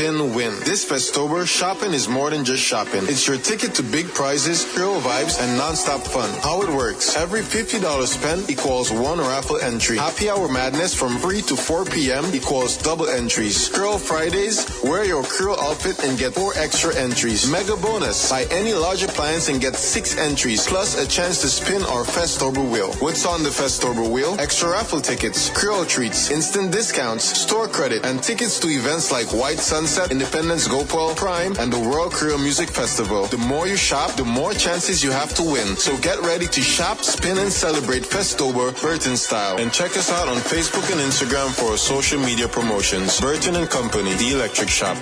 spin, win. This Festober, shopping is more than just shopping. It's your ticket to big prizes, hero vibes, and non-stop fun. How it works. Every $50 spent equals one raffle entry. Happy Hour Madness from 3 to 4 p.m. equals double entries. Curl Fridays, wear your curl outfit and get 4 extra entries. Mega bonus, buy any large appliance and get 6 entries, plus a chance to spin our Festober wheel. What's on the Festober wheel? Extra raffle tickets, curl treats, instant discounts, store credit, and tickets to events like White Sunset, Independence Gopal, Prime, and the World Creole Music Festival. The more you shop, the more chances you have to win. So get ready to shop, spin, and celebrate Festober Burton style. And check us out on Facebook and Instagram for our social media promotions. Burton & Company, the electric shop.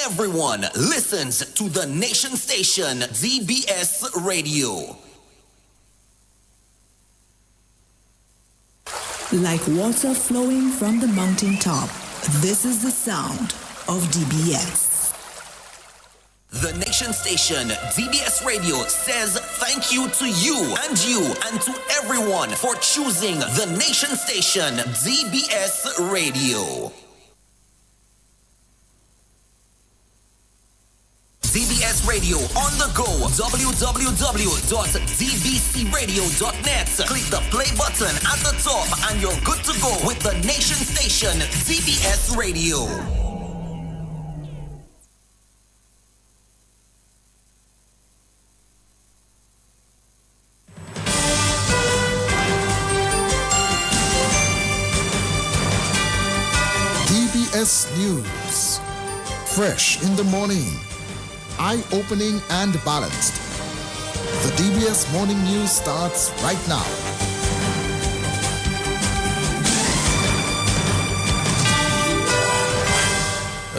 Everyone listens to the nation station, DBS Radio. Like water flowing from the mountaintop, this is the sound of DBS. The nation station, DBS Radio, says thank you to you and to everyone for choosing the nation station, DBS Radio. DBS Radio on the go, www.dbcradio.net. Click the play button at the top and you're good to go with the nation station, DBS Radio. DBS News. Fresh in the morning. Eye-opening and balanced. The DBS Morning News starts right now.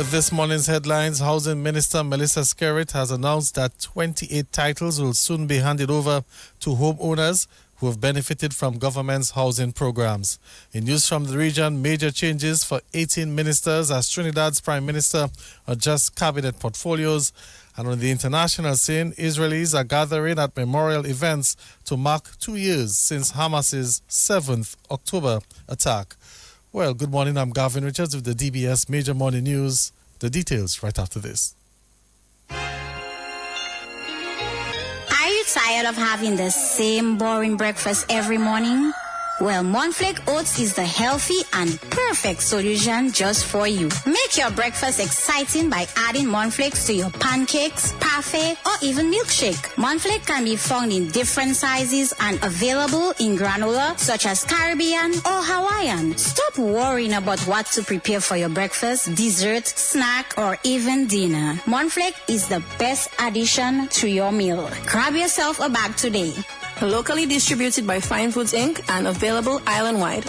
This morning's headlines: Housing Minister Melissa Skerritt has announced that 28 titles will soon be handed over to homeowners who have benefited from government's housing programs. In news from the region, major changes for 18 ministers as Trinidad's Prime Minister adjusts cabinet portfolios. And on the international scene, Israelis are gathering at memorial events to mark 2 years since Hamas's 7th October attack. Well, good morning. I'm Gavin Richards with the DBS Major Morning News. The details right after this. Are you tired of having the same boring breakfast every morning? Well, Monflake Oats is the healthy and perfect solution just for you. Make your breakfast exciting by adding Monflakes to your pancakes, parfait, or even milkshake. Monflake can be found in different sizes and available in granola, such as Caribbean or Hawaiian. Stop worrying about what to prepare for your breakfast, dessert, snack, or even dinner. Monflake is the best addition to your meal. Grab yourself a bag today. Locally distributed by Fine Foods Inc. and available island-wide.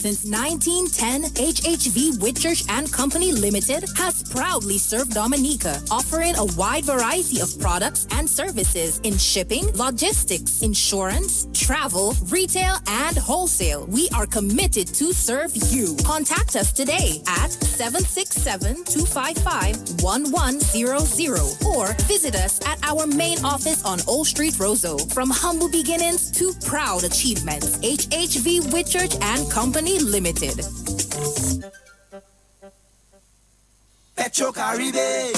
Since 1910, HHV Whitchurch and Company Limited has proudly served Dominica, offering a wide variety of products and services in shipping, logistics, insurance, travel, retail, and wholesale. We are committed to serve you. Contact us today at 767-255-1100 or visit us at our main office on Old Street, Roseau. From humble beginnings to proud achievements, HHV Whitchurch and Company Limited. Petro Caribe.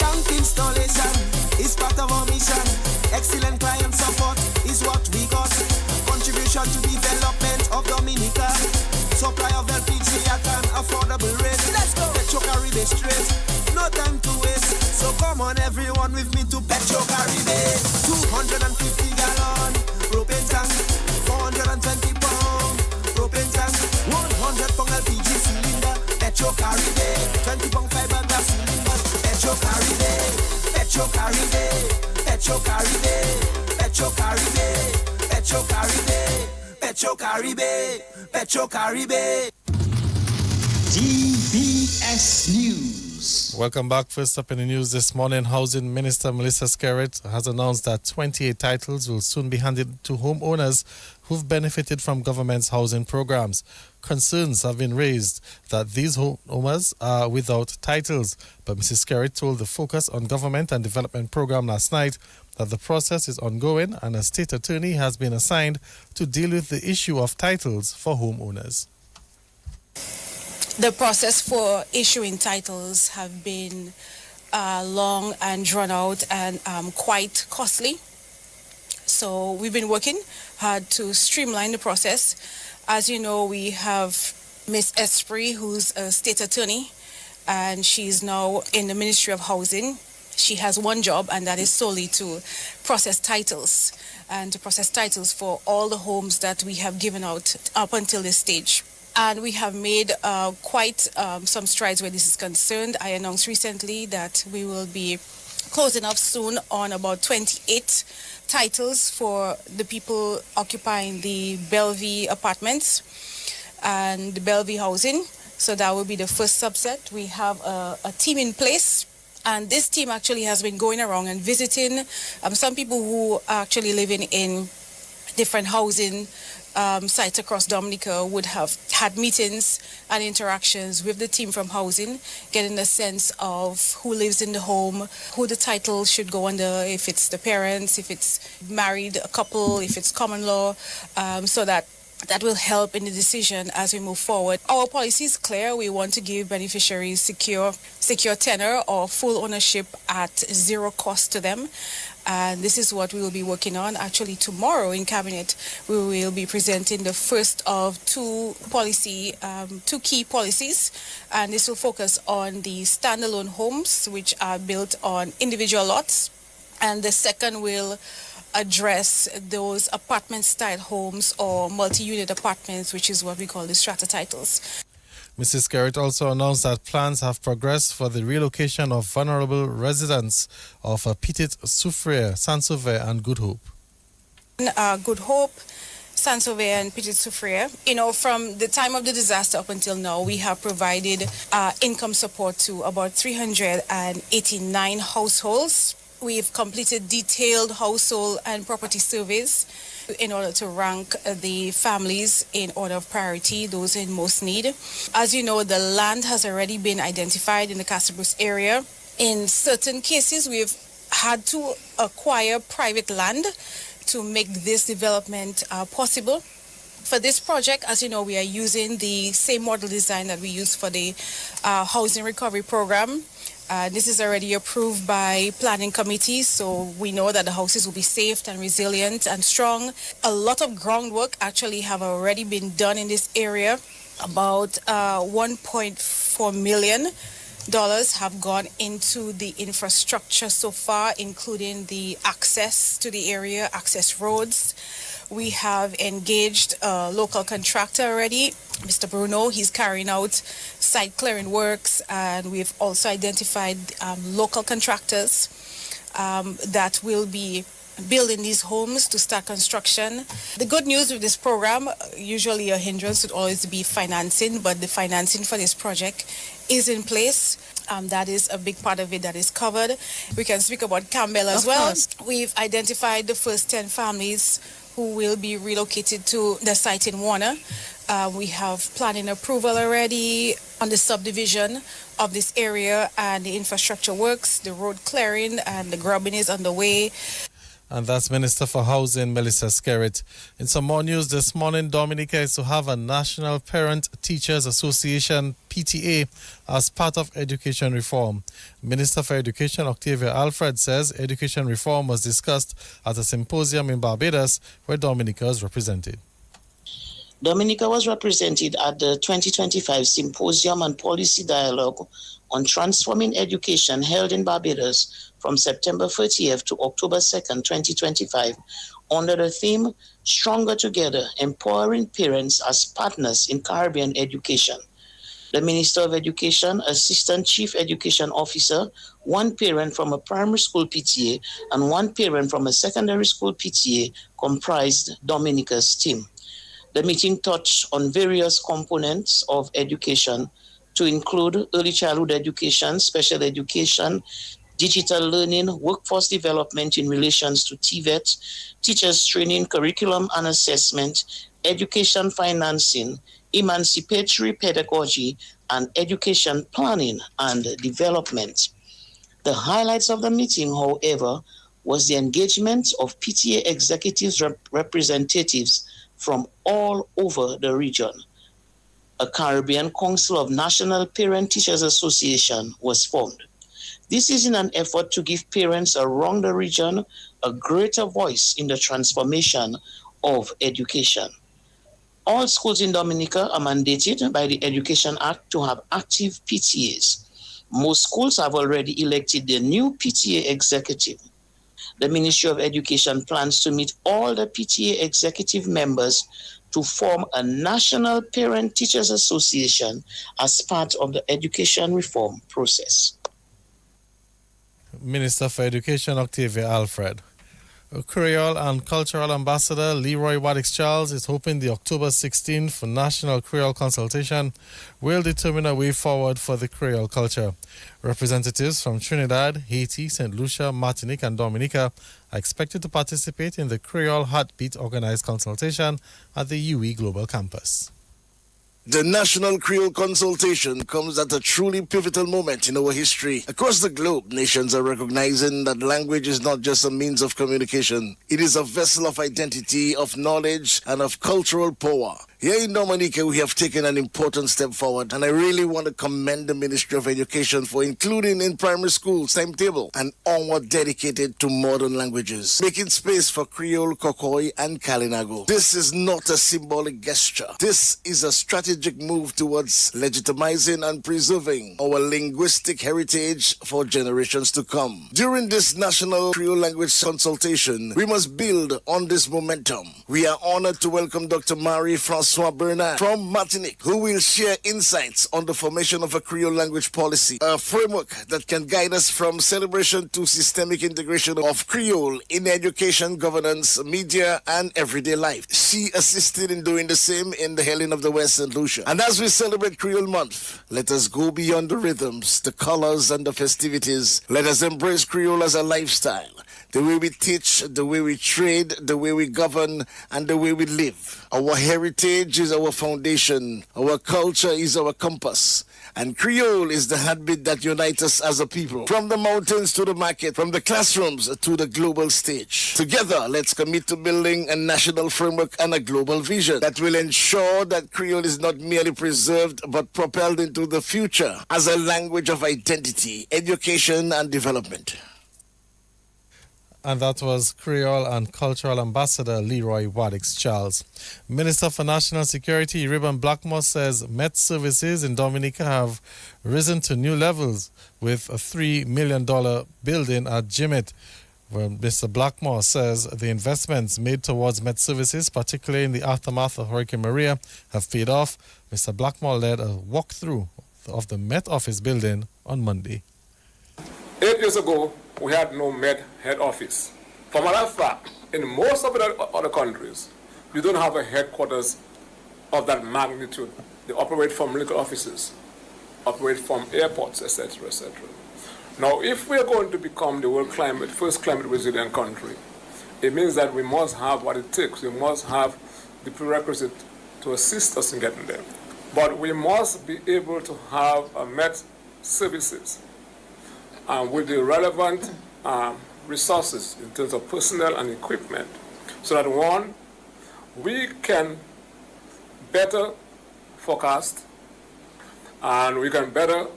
Tank installation is part of our mission. Excellent client support is what we got. Contribution to development of Dominica. Supply of LPG at an affordable rate. Let's go. Petro Caribe straight. No time to waste. So come on everyone with me to Petro Caribe. 250 gallon propane tank. 420 pound propane tank. 100 pound LPG cylinder. Petro Caribe. 20 pound fiberglass cylinder. Petro Caribe. Petro Caribe. Petro Caribe. Petro Caribe. Petro Caribe. Petro Caribe. Petro Caribe. DBS News. Welcome back. First up in the news this morning, Housing Minister Melissa Skerritt has announced that 28 titles will soon be handed to homeowners who've benefited from government's housing programs. Concerns have been raised that these homeowners are without titles, but Mrs. Skerritt told the Focus on Government and Development program last night that the process is ongoing and a state attorney has been assigned to deal with the issue of titles for homeowners. The process for issuing titles have been long and drawn out and quite costly. So we've been working hard to streamline the process. As you know, we have Miss Esprit, who's a state attorney, and she's now in the Ministry of Housing. She has one job, and that is solely to process titles, and to process titles for all the homes that we have given out up until this stage. And we have made quite some strides where this is concerned. I announced recently that we will be closing up soon on about 28 titles for the people occupying the Bellevue apartments and the Bellevue housing. So that will be the first subset. We have a team in place, and this team actually has been going around and visiting some people who are actually living in different housing sites across Dominica, would have had meetings and interactions with the team from housing, getting a sense of who lives in the home, who the title should go under, if it's the parents, if it's married a couple, if it's common law, so that will help in the decision as we move forward. Our policy is clear. We want to give beneficiaries secure tenure or full ownership at zero cost to them. And this is what we will be working on. Actually, tomorrow in Cabinet, we will be presenting the first of two key policies. And this will focus on the standalone homes, which are built on individual lots. And the second will address those apartment-style homes or multi-unit apartments, which is what we call the strata titles. Mrs. Garrett also announced that plans have progressed for the relocation of vulnerable residents of Petite Soufrière, Saint-Sauveur and Good Hope. Good Hope, Saint-Sauveur and Petite Soufrière. From the time of the disaster up until now, we have provided income support to about 389 households. We've completed detailed household and property surveys in order to rank the families in order of priority, those in most need. As you know, the land has already been identified in the Casabruce area. In certain cases, we've had to acquire private land to make this development possible. For this project, as you know, we are using the same model design that we use for the Housing Recovery Program. This is already approved by planning committees, so we know that the houses will be safe and resilient and strong. A lot of groundwork actually have already been done in this area. About $1.4 million have gone into the infrastructure so far, including the access to the area, access roads. We have engaged a local contractor already, Mr. Bruno. He's carrying out site clearing works, and we've also identified local contractors that will be building these homes to start construction. The good news with this program, usually a hindrance would always be financing, but the financing for this project is in place. That is a big part of it that is covered. We can speak about Campbell as well. We've identified the first 10 families who will be relocated to the site in Warner. We have planning approval already on the subdivision of this area, and the infrastructure works, the road clearing and the grubbing is underway. And that's Minister for Housing, Melissa Skerritt. In some more news this morning, Dominica is to have a National Parent Teachers Association, PTA, as part of education reform. Minister for Education, Octavia Alfred, says education reform was discussed at a symposium in Barbados where Dominica is represented. Dominica was represented at the 2025 Symposium and Policy Dialogue on Transforming Education held in Barbados from September 30th to October 2nd, 2025, under the theme, Stronger Together, Empowering Parents as Partners in Caribbean Education. The Minister of Education, Assistant Chief Education Officer, one parent from a primary school PTA, and one parent from a secondary school PTA comprised Dominica's team. The meeting touched on various components of education to include early childhood education, special education, digital learning, workforce development in relations to TVET, teachers training, curriculum and assessment, education financing, emancipatory pedagogy, and education planning and development. The highlights of the meeting, however, was the engagement of PTA executives representatives from all over the region. A Caribbean Council of National Parent Teachers Association was formed. This is in an effort to give parents around the region a greater voice in the transformation of education. All schools in Dominica are mandated by the Education Act to have active PTAs. Most schools have already elected their new PTA executive. The Ministry of Education plans to meet all the PTA executive members to form a National Parent Teachers Association as part of the education reform process. Minister for Education Octavia Alfred. Creole and Cultural Ambassador Leroy Wadix-Charles is hoping the October 16th National Creole Consultation will determine a way forward for the Creole culture. Representatives from Trinidad, Haiti, St. Lucia, Martinique and Dominica are expected to participate in the Creole Heartbeat organized consultation at the UE Global Campus. The National Creole Consultation comes at a truly pivotal moment in our history. Across the globe, nations are recognizing that language is not just a means of communication. It is a vessel of identity, of knowledge, and of cultural power. Here in Dominica, we have taken an important step forward, and I really want to commend the Ministry of Education for including in primary schools timetable an hour dedicated to modern languages, making space for Creole, Kokoi, and Kalinago. This is not a symbolic gesture. This is a strategic move towards legitimizing and preserving our linguistic heritage for generations to come. During this National Creole Language Consultation, we must build on this momentum. We are honored to welcome Dr. Marie Francois Bernard from Martinique, who will share insights on the formation of a Creole language policy, a framework that can guide us from celebration to systemic integration of Creole in education, governance, media, and everyday life. She assisted in doing the same in the Helen of the West St. Lucia. And as we celebrate Creole Month, let us go beyond the rhythms, the colors, and the festivities. Let us embrace Creole as a lifestyle. The way we teach, the way we trade, the way we govern, and the way we live. Our heritage is our foundation. Our culture is our compass. And Creole is the heartbeat that unites us as a people. From the mountains to the market, from the classrooms to the global stage. Together, let's commit to building a national framework and a global vision that will ensure that Creole is not merely preserved but propelled into the future as a language of identity, education, and development. And that was Creole and Cultural Ambassador Leroy Wadix-Charles. Minister for National Security Reuben Blackmore says Met services in Dominica have risen to new levels with a $3 million building at Jimmet. Well, Mr. Blackmore says the investments made towards Met services, particularly in the aftermath of Hurricane Maria, have paid off. Mr. Blackmore led a walkthrough of the Met Office building on Monday. 8 years ago, we had no Met head office. For matter of fact, in most of the other countries, you don't have a headquarters of that magnitude. They operate from little offices, operate from airports, etc., etc. Now, if we are going to become the world first climate resilient country, it means that we must have what it takes. We must have the prerequisite to assist us in getting there. But we must be able to have a Met services with the relevant resources in terms of personnel and equipment, so that one, we can better forecast and we can better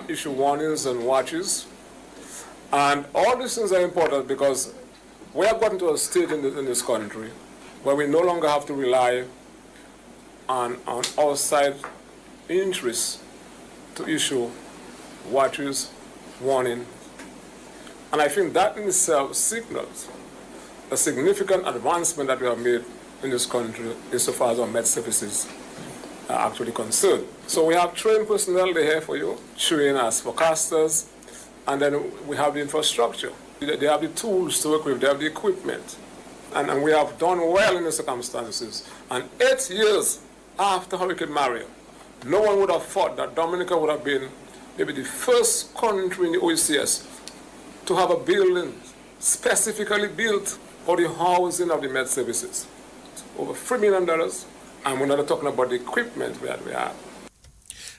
issue warnings and watches. And all these things are important because we have gotten to a state in this country where we no longer have to rely on outside interests to issue watches, warning. And I think that in itself signals a significant advancement that we have made in this country insofar as our Met services are actually concerned. So we have trained personnel there for you, trained as forecasters, and then we have the infrastructure. They have the tools to work with, they have the equipment. And we have done well in the circumstances. And 8 years after Hurricane Maria, no one would have thought that Dominica would have been maybe the first country in the OECS to have a building specifically built for the housing of the Met services. Over $3 million, and we're not talking about the equipment that we have.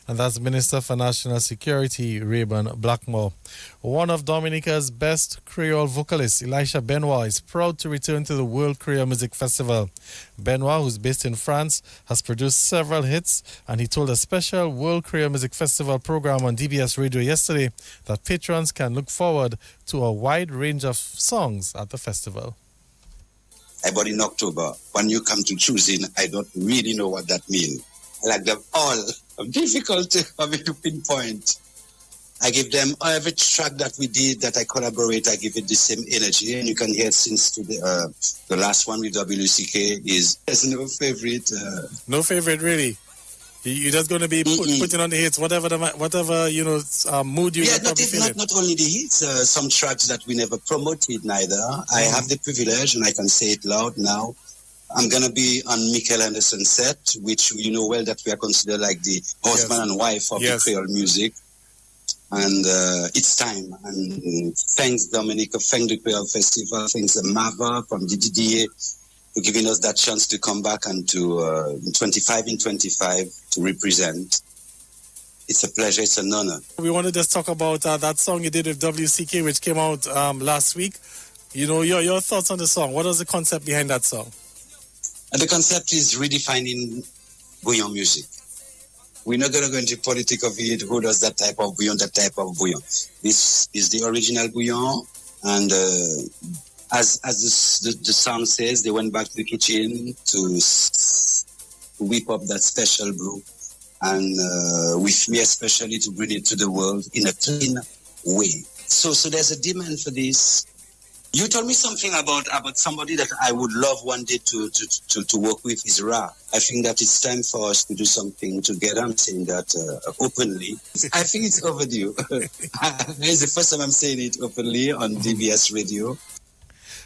And that's Minister for National Security, Rayburn Blackmore. One of Dominica's best Creole vocalists, Elisha Benoit, is proud to return to the World Creole Music Festival. Benoit, who's based in France, has produced several hits, and he told a special World Creole Music Festival program on DBS Radio yesterday that patrons can look forward to a wide range of songs at the festival. But in October, when you come to choosing, I don't really know what that means. I like them all. Difficult for me to pinpoint. I give them every track that we did, that I collaborate, I give it the same energy. And you can hear since today, the last one with WCK there's no favorite. No favorite, really? You're just going to be putting on the hits, whatever mood you not only the hits, some tracks that we never promoted neither. I have the privilege, and I can say it loud now. I'm going to be on Michael Anderson's set, which you know well that we are considered like the husband and wife of the Creole music. And it's time. And thanks, Dominica. Thanks the Creole Festival. Thanks, Mava from DDDA for giving us that chance to come back and to 25 to represent. It's a pleasure. It's an honor. We want to just talk about that song you did with WCK, which came out last week. You know, your thoughts on the song. What was the concept behind that song? The concept is redefining bouillon music. We're not going to go into politics of it, who does that type of bouillon, that type of bouillon. This is the original bouillon, and as the song says, they went back to the kitchen to whip up that special brew, and with me especially to bring it to the world in a clean way. So there's a demand for this. You told me something about somebody that I would love one day to work with is Ra. I think that it's time for us to do something together. I'm saying that openly. I think it's overdue. It's the first time I'm saying it openly on DBS Radio.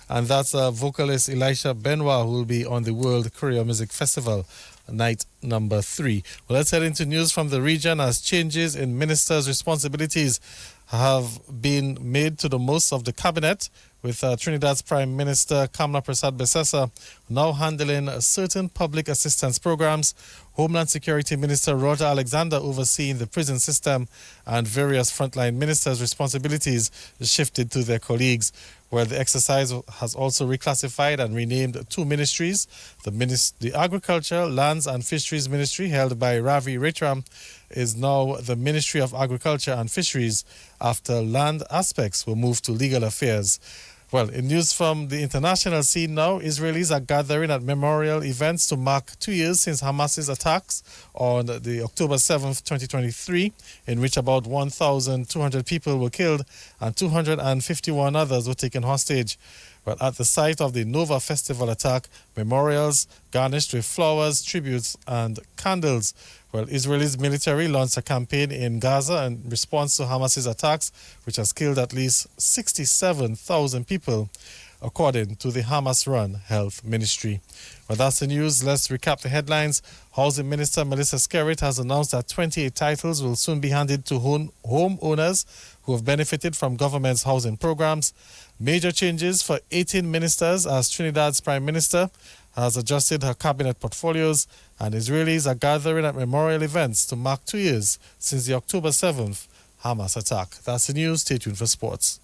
And that's vocalist Elisha Benoit, who will be on the World Creole Music Festival, night number 3. Well, let's head into news from the region as changes in ministers' responsibilities have been made to the most of the cabinet, with Trinidad's Prime Minister Kamla Persad-Besesa now handling certain public assistance programs, Homeland Security Minister Roger Alexander overseeing the prison system, and various frontline ministers' responsibilities shifted to their colleagues, where the exercise has also reclassified and renamed 2 ministries. The Agriculture, Lands and Fisheries Ministry, held by Ravi Retram, is now the Ministry of Agriculture and Fisheries after land aspects were moved to Legal Affairs. Well, in news from the international scene now, Israelis are gathering at memorial events to mark 2 years since Hamas's attacks on the October 7th, 2023, in which about 1,200 people were killed and 251 others were taken hostage. Well, at the site of the Nova Festival attack, memorials garnished with flowers, tributes, and candles. Well, Israel's military launched a campaign in Gaza in response to Hamas's attacks, which has killed at least 67,000 people, according to the Hamas-run Health Ministry. Well, that's the news. Let's recap the headlines. Housing Minister Melissa Skerritt has announced that 28 titles will soon be handed to homeowners who have benefited from government's housing programs. Major changes for 18 ministers as Trinidad's Prime Minister has adjusted her cabinet portfolios, and Israelis are gathering at memorial events to mark 2 years since the October 7th Hamas attack. That's the news. Stay tuned for sports.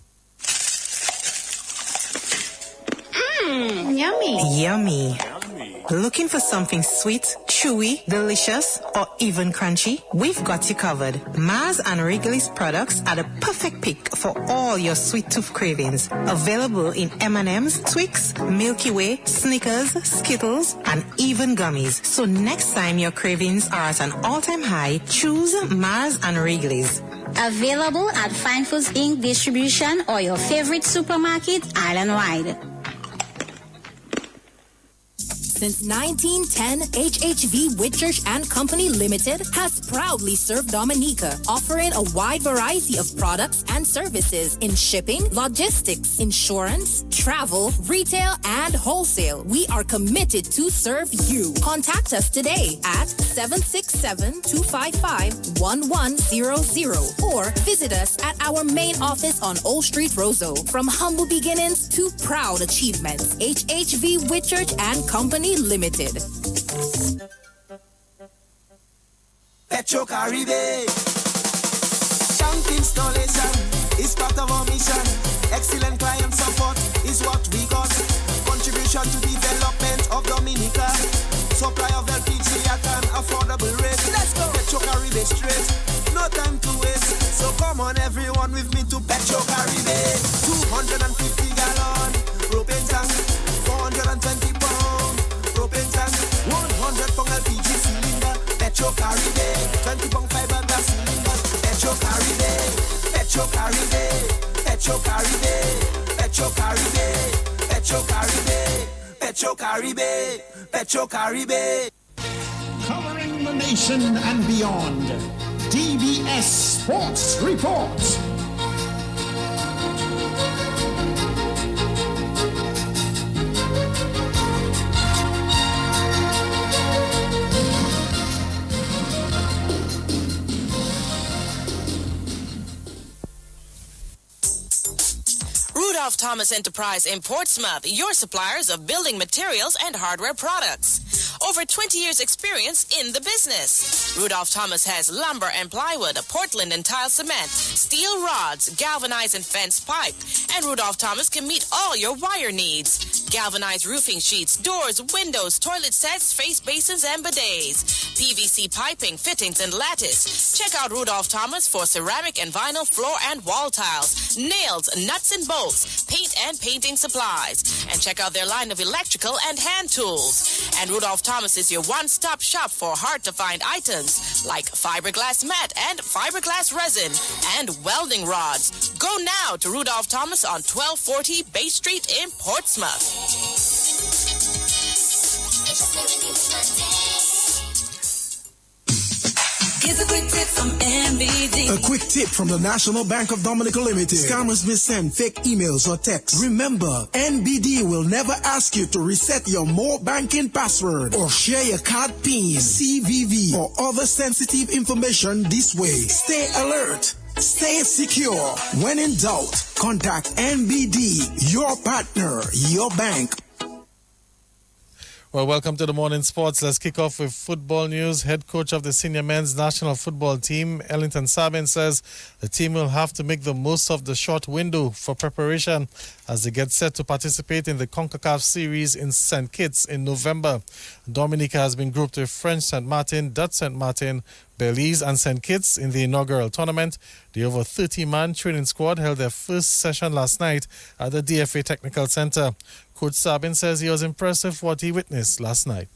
Yummy. Yummy. Looking for something sweet, chewy, delicious, or even crunchy? We've got you covered. Mars and Wrigley's products are the perfect pick for all your sweet tooth cravings. Available in M&M's, Twix, Milky Way, Snickers, Skittles, and even gummies. So next time your cravings are at an all-time high, choose Mars and Wrigley's. Available at Fine Foods Inc. distribution or your favorite supermarket island-wide. Since 1910, HHV Whitchurch and Company Limited has proudly served Dominica, offering a wide variety of products and services in shipping, logistics, insurance, travel, retail, and wholesale. We are committed to serve you. Contact us today at 767-255-1100 or visit us at our main office on Old Street, Roseau. From humble beginnings to proud achievements, HHV Whitchurch and Company Limited. Petro Caribe. Tank installation is part of our mission. Excellent client support is what we got. Contribution to development of Dominica. Supply of LPG at an affordable rate. Let's go. Petro Caribe straight. No time to waste. So come on everyone with me to Petro Caribe. 250 gallon propane tank. 420 pound propane tank. 100 pound LPG cylinder. Petro Caribe. 20 pound fiberglass cylinder. Petro Caribe. Petro Caribe. Petro Caribe. Petro Caribe. Petro Caribe. Petro Caribe. Petro Caribe. Covering the nation and beyond. DBS Sports Report. Rudolph Thomas Enterprise in Portsmouth, your suppliers of building materials and hardware products. Over 20 years experience in the business. Rudolph Thomas has lumber and plywood, Portland and tile cement, steel rods, galvanized and fence pipe. And Rudolph Thomas can meet all your wire needs. Galvanized roofing sheets, doors, windows, toilet sets, face basins and bidets. PVC piping, fittings and lattice. Check out Rudolph Thomas for ceramic and vinyl floor and wall tiles, nails, nuts and bolts, paint and painting supplies. And check out their line of electrical and hand tools. And Rudolph Thomas is your one-stop shop for hard-to-find items like fiberglass mat and fiberglass resin and welding rods. Go now to Rudolph Thomas on 1240 Bay Street in Portsmouth. Here's a quick tip from NBD. A quick tip from the National Bank of Dominica Limited. Scammers may send fake emails or texts. Remember, NBD will never ask you to reset your more banking password or share your card PIN, CVV, or other sensitive information this way. Stay alert. Stay secure. When in doubt, contact NBD, your partner, your bank. Well, welcome to the Morning Sports. Let's kick off with football news. Head coach of the senior men's national football team, Ellington Sabin, says the team will have to make the most of the short window for preparation as they get set to participate in the CONCACAF series in St. Kitts in November. Dominica has been grouped with French St. Martin, Dutch St. Martin, Belize and St. Kitts in the inaugural tournament. The over 30-man training squad held their first session last night at the DFA Technical Center. Coach Sabin says he was impressed with what he witnessed last night.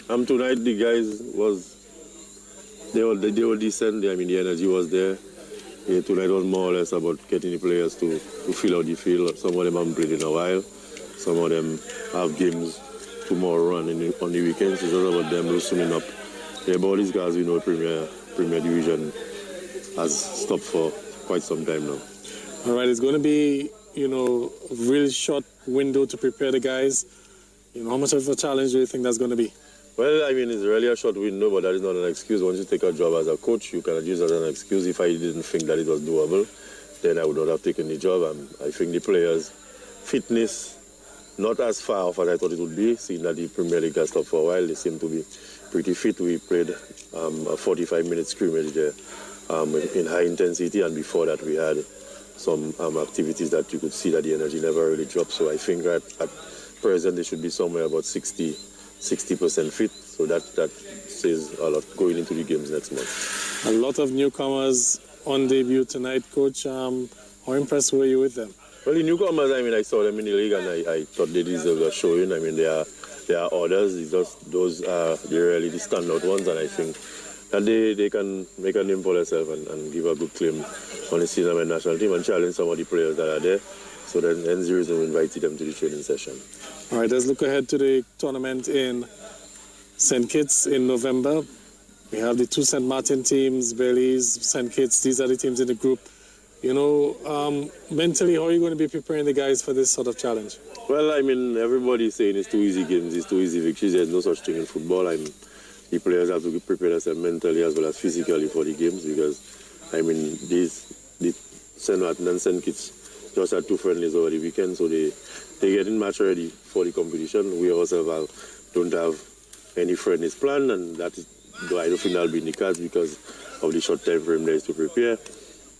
Tonight the guys they were decent. I mean, the energy was there. Tonight was more or less about getting the players to fill out the field. Some of them haven't played in a while. Some of them have games tomorrow and on the weekends. It's all about them loosening up. All these guys we know Premier Division has stopped for quite some time now. All right, it's going to be, a real short window to prepare the guys. How much of a challenge do you think that's going to be? Well, I mean, it's really a short window, but that is not an excuse. Once you take a job as a coach, you cannot use it as an excuse. If I didn't think that it was doable, then I would not have taken the job. I think the players' fitness, not as far off as I thought it would be, seeing that the Premier League has stopped for a while. They seem to be pretty fit. We played a 45-minute scrimmage there in high intensity, and before that we had some activities that you could see that the energy never really dropped. So I think that at present they should be somewhere about 60% fit. So that says a lot going into the games next month. A lot of newcomers on debut tonight, Coach. How impressed were you with them? Well, the newcomers, I saw them in the league and I thought they deserved a showing. I mean, there are others. Those are really the standout ones, and I think that they can make a name for themselves and give a good claim on the senior men's national team and challenge some of the players that are there. So then hence the reason we invited them to the training session. All right, let's look ahead to the tournament in St. Kitts in November. We have the two St. Martin teams, Belize, St. Kitts. These are the teams in the group. Mentally, how are you going to be preparing the guys for this sort of challenge? Well, I mean, everybody's saying it's too easy games, it's too easy victories. There's no such thing in football. The players have to prepare themselves mentally as well as physically for the games because, the St. Martin and St. Kitts just had two friendlies over the weekend, so they getting match ready for the competition. We ourselves don't have any friendlies planned, and that though I don't think that'll be in the cards because of the short time frame there is to prepare.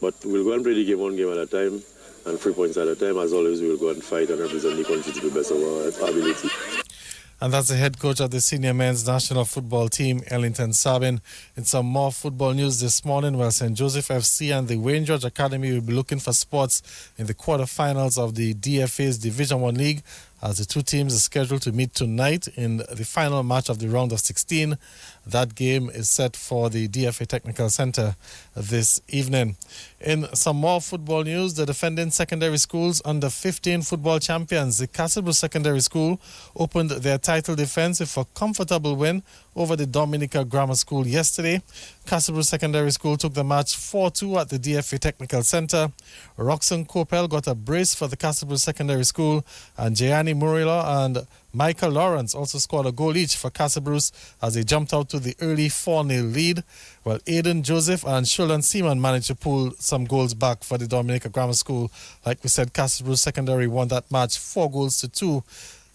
But we'll go and play the game one game at a time and 3 points at a time. As always, we'll go and fight and represent the country to the best of our ability. And that's the head coach of the senior men's national football team, Ellington Sabin. In some more football news this morning, well, St. Joseph FC and the Wayne George Academy will be looking for spots in the quarterfinals of the DFA's Division 1 League, as the two teams are scheduled to meet tonight in the final match of the round of 16. That game is set for the DFA Technical Center this evening. In some more football news, the defending secondary schools under 15 football champions, the Castlebrook Secondary School, opened their title defense with a comfortable win over the Dominica Grammar School yesterday. Castlebrook Secondary School took the match 4-2 at the DFA Technical Center. Roxanne Kopel got a brace for the Castlebrook Secondary School, and Jayani Murillo and Michael Lawrence also scored a goal each for Castlebrook as they jumped out to the early 4-0 lead, while Aiden Joseph and Shulan Seaman managed to pull some goals back for the Dominica Grammar School. Like we said, Castlebrook Secondary won that match 4-2.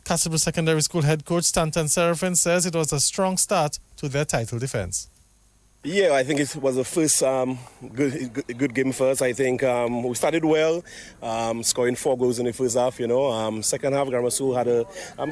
Castlebrook Secondary School head coach Stanton Seraphin says it was a strong start to their title defense. Yeah, I think it was the first good game for us. I think we started well, scoring 4 goals in the first half, Second half, Grammar School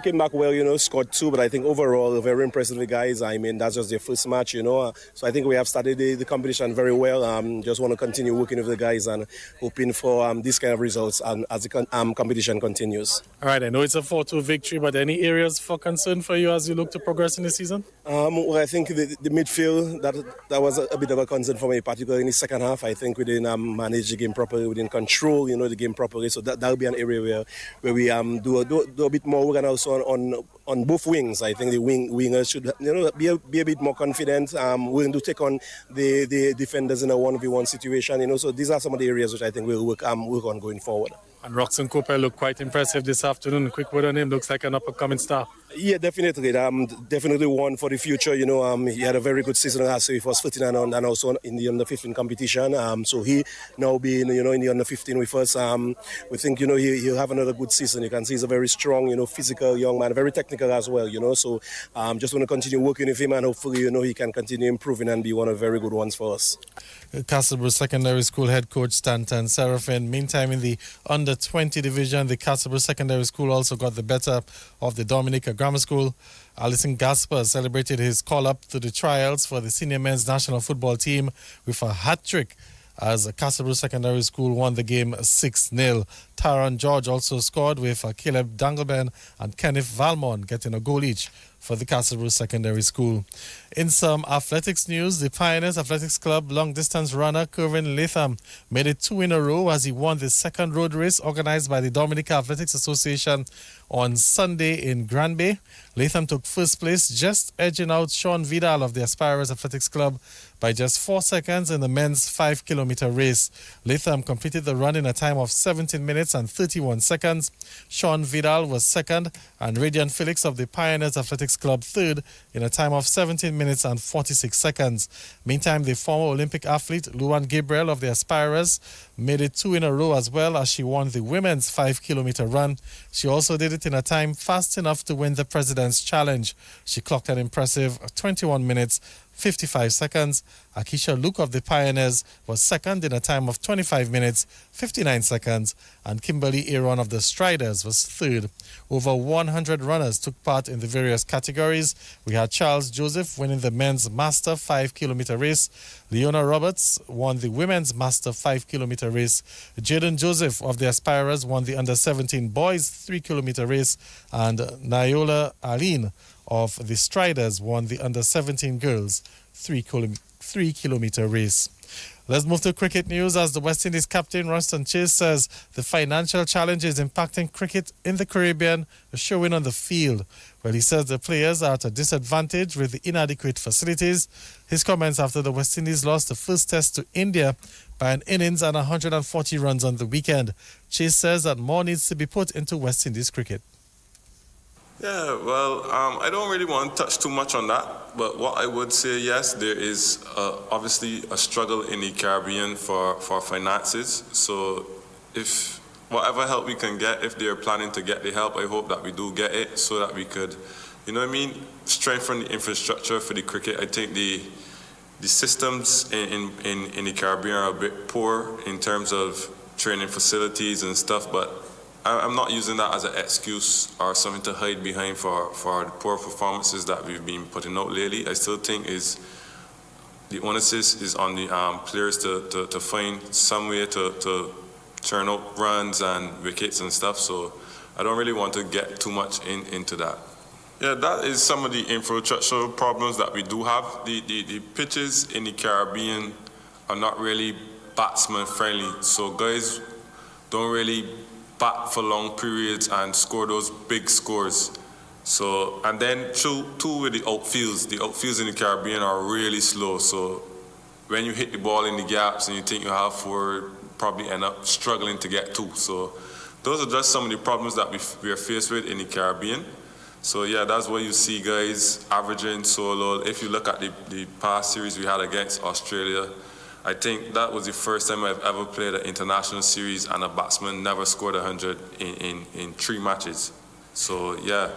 came back well, scored 2, but I think overall, very impressive the guys. I mean, that's just their first match, So I think we have started the competition very well. Just want to continue working with the guys and hoping for these kind of results as the competition continues. All right, I know it's a 4-2 victory, but any areas for concern for you as you look to progress in the season? Well, I think the midfield, that was a bit of a concern for me, particularly in the second half. I think we didn't manage the game properly, we didn't control, the game properly. So that will be an area where we do a bit more work, and also on both wings. I think the wingers should be a bit more confident, willing to take on the defenders in a 1v1 situation. So these are some of the areas which I think we'll work on going forward. And Roxanne Cooper looked quite impressive this afternoon. Quick word on him, looks like an up-and-coming star. Yeah, definitely. Definitely one for the future. He had a very good season last year. He was 15 and also in the under-15 competition. So he now being, in the under-15 with us, we think, he'll have another good season. You can see he's a very strong, physical young man, very technical as well, So just want to continue working with him, and hopefully, he can continue improving and be one of the very good ones for us. Castlebrook Secondary School head coach Stanton Seraphin. Meantime, in the under-20 division, the Castlebrook Secondary School also got the better of the Dominica Grammar School. Alison Gasper celebrated his call-up to the trials for the senior men's national football team with a hat-trick as Castlebrook Secondary School won the game 6-0. Taron George also scored, with Caleb Dangleben and Kenneth Valmont getting a goal each for the Castlebrook Secondary School. In some athletics news, the Pioneers Athletics Club long-distance runner Kervin Latham made it 2 in a row as he won the second road race organized by the Dominica Athletics Association on Sunday in Grand Bay. Latham took first place, just edging out Sean Vidal of the Aspirers Athletics Club by just 4 seconds in the men's 5-kilometer race. Latham completed the run in a time of 17 minutes and 31 seconds. Sean Vidal was second, and Radiant Felix of the Pioneers Athletics Club third in a time of 17 minutes and 46 seconds. Meantime, the former Olympic athlete Luan Gabriel of the Aspirers made it 2 in a row as well, as she won the women's 5-kilometer run. She also did it in a time fast enough to win the President's Challenge. She clocked an impressive 21 minutes 55 seconds. Akisha Luke of the Pioneers was second in a time of 25 minutes 59 seconds, and Kimberly Aaron of the Striders was third. Over 100 runners took part in the various categories. We had Charles Joseph winning the men's master 5-kilometer race. Leona Roberts won the women's master 5-kilometer race. Jaden Joseph of the Aspirers won the under-17 boys 3-kilometer race, and Nayola Aline of the Striders won the under-17 girls 3-kilometer race. Let's move to cricket news, as the West Indies captain Ronston Chase says the financial challenges impacting cricket in the Caribbean are showing on the field. Well, he says the players are at a disadvantage with the inadequate facilities. His comments after the West Indies lost the first test to India by an innings and 140 runs on the weekend. Chase says that more needs to be put into West Indies cricket. Yeah, well, I don't really want to touch too much on that, but what I would say, yes, there is obviously a struggle in the Caribbean for finances. So if whatever help we can get, if they're planning to get the help, I hope that we do get it so that we could you know what I mean, strengthen the infrastructure for the cricket. I think the systems in the Caribbean are a bit poor in terms of training facilities and stuff, but I'm not using that as an excuse or something to hide behind for the poor performances that we've been putting out lately. I still think the onus is on the players to find some way to turn out runs and wickets and stuff, so I don't really want to get too much into that. Yeah, that is some of the infrastructural problems that we do have. The pitches in the Caribbean are not really batsman friendly, so guys don't really bat for long periods and score those big scores. So, and then too with the outfields in the Caribbean are really slow, so when you hit the ball in the gaps and you think you have four, probably end up struggling to get two. So those are just some of the problems that we are faced with in the Caribbean. So yeah, that's why you see guys averaging so low. If you look at the past series we had against Australia, I think that was the first time I've ever played an international series and a batsman never scored 100 in 3 matches. So yeah.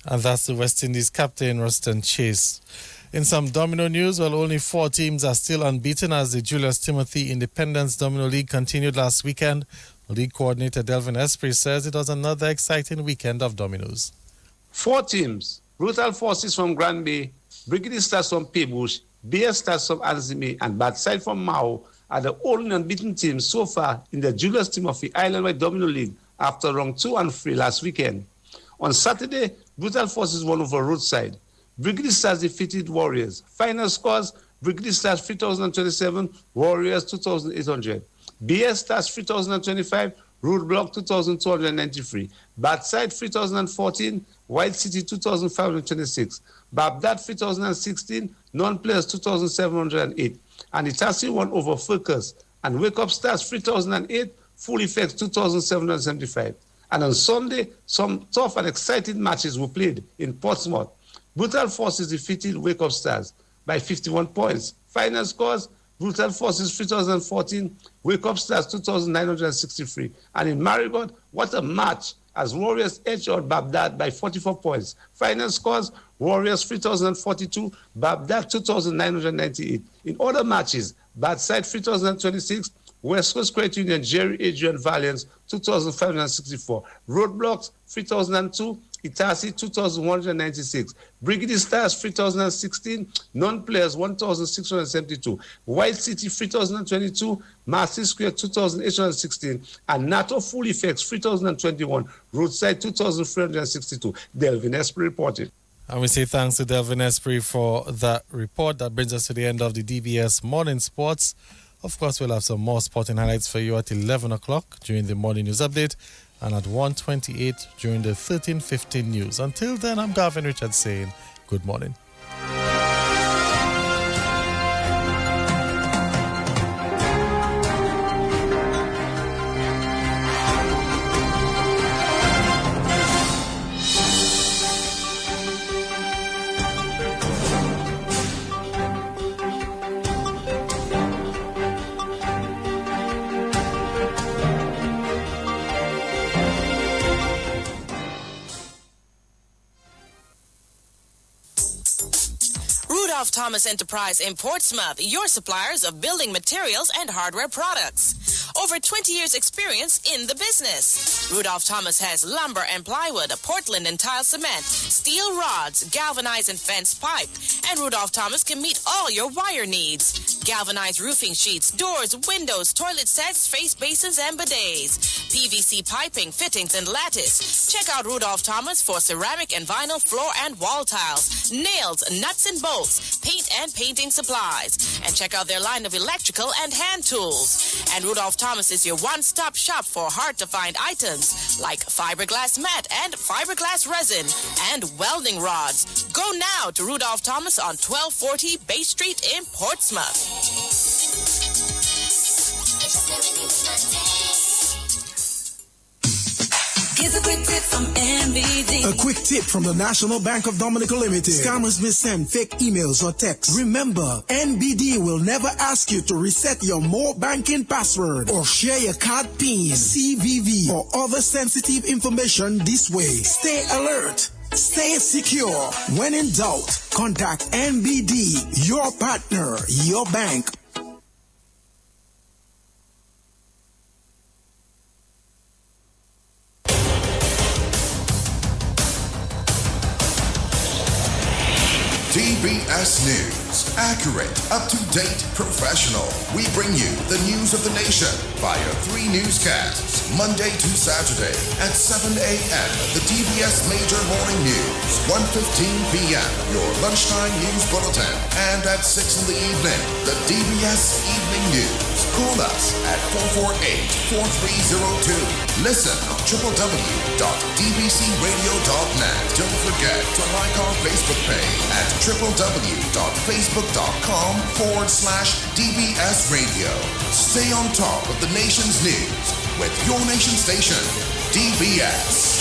And that's the West Indies captain, Ruston Chase. In some domino news, well, only 4 teams are still unbeaten as the Julius Timothy Independence Domino League continued last weekend. League coordinator Delvin Esprit says it was another exciting weekend of dominoes. 4 teams, Brutal Forces from Grand Bay, Brigadier Stars from Paybush, BS Stars from Anzime, and Badside from Mao are the only unbeaten teams so far in the Julius Timothy Island-wide Domino League after round 2 and 3 last weekend. On Saturday, Brutal Forces won over Roadside. Brigadier Stars defeated Warriors. Final scores, Brigadier Stars 3,027, Warriors 2,800. BS Stars 3,025, Roadblock 2,293, Badside 3,014, White City 2,526, Babdad 3,016, Non-Players 2,708, and Itasi won over Focus, and Wake Up Stars 3,008, Full Effects 2,775. And on Sunday, some tough and exciting matches were played in Portsmouth. Brutal Forces defeated Wake Up Stars by 51 points. Final scores, Brutal Forces 3,014, Wake Up Stars 2,963. And in Marigot, what a match as Warriors edged out Babdad by 44 points. Final scores, Warriors 3,042, Babdad 2,998. In other matches, Badside 3,026, West Coast Credit Union Jerry Adrian Valiance 2,564, Roadblocks 3,002, Itasi 2,196, Brigadier Stars 3,016, Non-Players 1,672, White City 3,022, Marcy Square 2,816, and NATO Full Effects 3,021, Roadside 2,362. Delvin Esprit reported. And we say thanks to Delvin Esprit for that report. That brings us to the end of the DBS Morning Sports. Of course, we'll have some more sporting highlights for you at 11 o'clock during the morning news update and at 1:28 during the 13:15 news. Until then, I'm Gavin Richards saying good morning. Thomas Enterprise in Portsmouth, your suppliers of building materials and hardware products. Over 20 years experience in the business. Rudolph Thomas has lumber and plywood, Portland and tile cement, steel rods, galvanized and fence pipe, and Rudolph Thomas can meet all your wire needs. Galvanized roofing sheets, doors, windows, toilet sets, face basins, and bidets. PVC piping, fittings, and lattice. Check out Rudolph Thomas for ceramic and vinyl floor and wall tiles, nails, nuts and bolts, paint and painting supplies. And check out their line of electrical and hand tools. And Rudolph Thomas is your one-stop shop for hard-to-find items like fiberglass mat and fiberglass resin and welding rods. Go now to Rudolph Thomas on 1240 Bay Street in Portsmouth. Here's a quick tip from NBD. A quick tip from the National Bank of Dominica Limited. Scammers may send fake emails or texts. Remember, NBD will never ask you to reset your more banking password or share your card PIN, CVV, or other sensitive information this way. Stay alert. Stay secure. When in doubt, contact NBD, your partner, your bank. DBS News. Accurate, up-to-date, professional. We bring you the news of the nation via 3 newscasts, Monday to Saturday at 7 a.m. The DBS Major Morning News, 1:15 p.m. Your lunchtime news bulletin, and at 6 in the evening, the DBS Evening News. Call us at 448-4302. Listen on www.dbcradio.net. Don't forget to like our Facebook page at www.facebook.com/DBS Radio. Stay on top of the nation's news with your nation station, DBS.